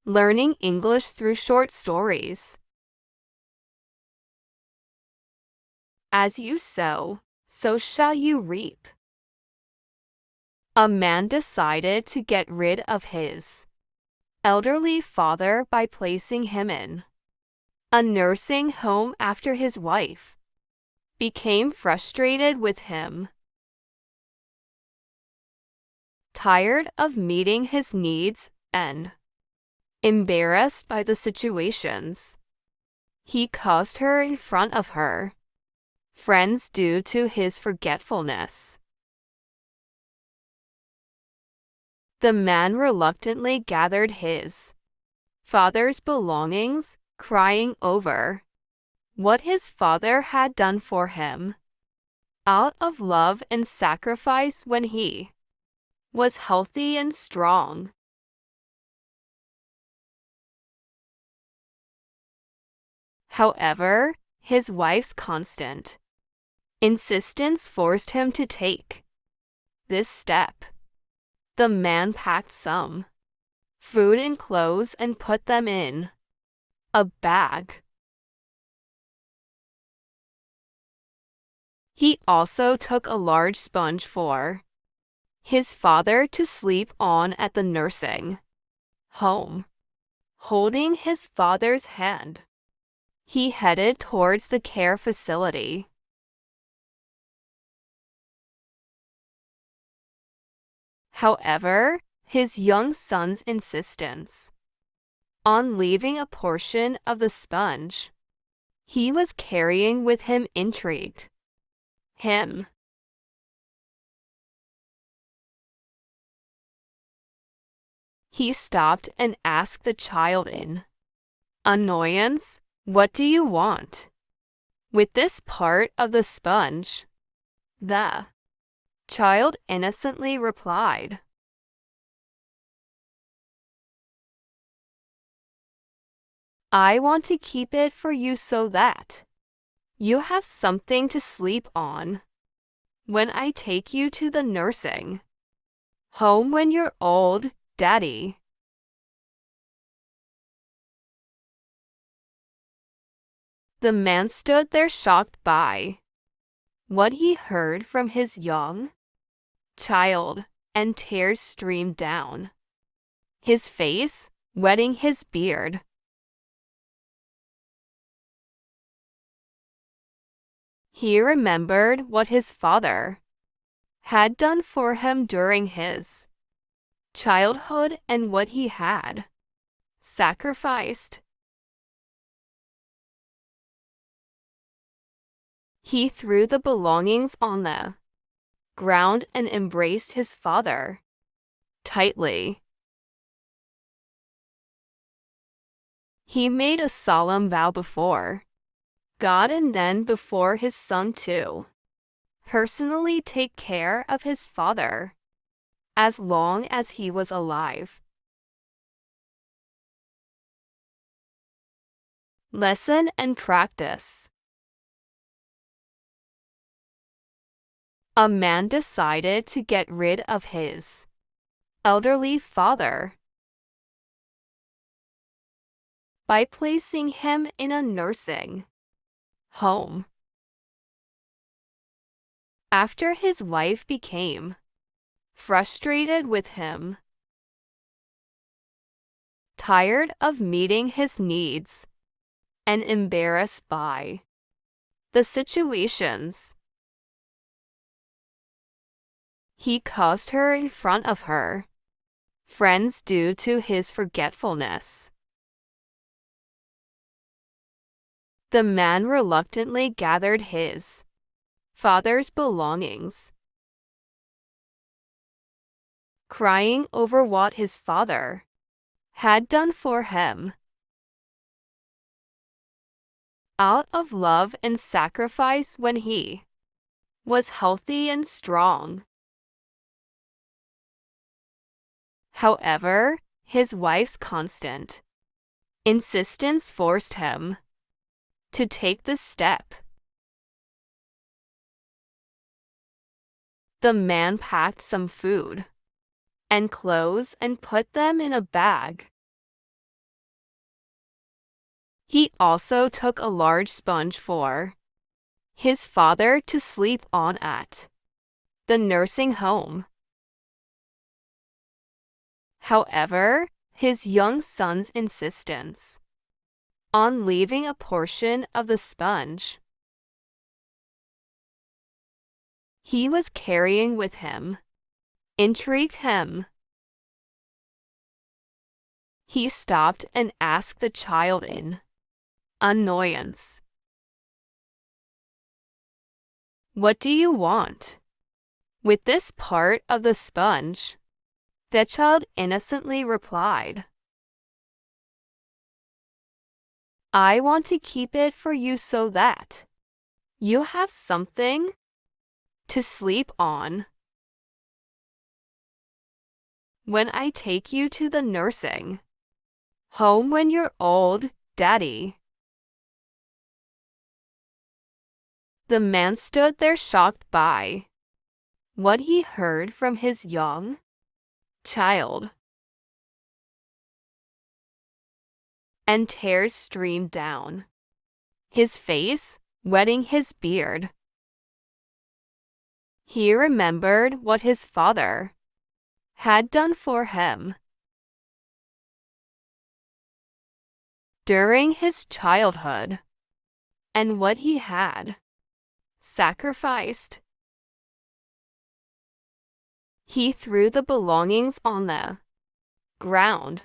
Learning English through short stories. As you sow, so shall you reap. A man decided to get rid of his elderly father by placing him in a nursing home after his wife became frustrated with him. Tired of meeting his needs and embarrassed by the situations he caused her in front of her friends due to his forgetfulness. The man reluctantly gathered his father's belongings, crying over what his father had done for him out of love and sacrifice when he was healthy and strong. However, his wife's constant insistence forced him to take this step. The man packed some food and clothes and put them in a bag. He also took a large sponge for his father to sleep on at the nursing home. Holding his father's hand, he headed towards the care facility. However, his young son's insistence on leaving a portion of the sponge he was carrying with him intrigued him. He stopped and asked the child in annoyance, "What do you want with this part of the sponge?" The child innocently replied, "I want to keep it for you so that you have something to sleep on when I take you to the nursing home when you're old, Daddy." The man stood there shocked by what he heard from his young child, and tears streamed down his face, wetting his beard. He remembered what his father had done for him during his childhood and what he had sacrificed. He threw the belongings on the ground and embraced his father tightly. He made a solemn vow before God and then before his son to personally take care of his father as long as he was alive. Lesson and practice. A man decided to get rid of his elderly father by placing him in a nursing home. After his wife became frustrated with him, tired of meeting his needs, and embarrassed by the situations he caused her in front of her friends due to his forgetfulness. The man reluctantly gathered his father's belongings, crying over what his father had done for him out of love and sacrifice when he was healthy and strong. However, his wife's constant insistence forced him to take the step. The man packed some food and clothes and put them in a bag. He also took a large sponge for his father to sleep on at the nursing home. However, his young son's insistence on leaving a portion of the sponge he was carrying with him intrigued him. He stopped and asked the child in annoyance, "What do you want with this part of the sponge?" The child innocently replied, "I want to keep it for you so that you have something to sleep on when I take you to the nursing home when you're old, Daddy." The man stood there shocked by what he heard from his young child, and tears streamed down his face, wetting his beard. He remembered what his father had done for him during his childhood and what he had sacrificed. He threw the belongings on the ground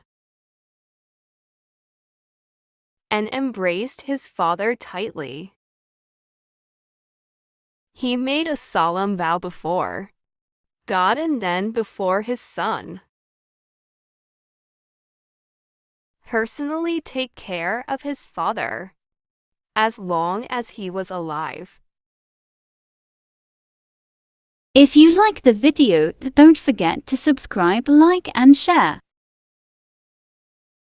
and embraced his father tightly. He made a solemn vow before God and then before his son. Personally take care of his father as long as he was alive. If you like the video, don't forget to subscribe, like and share.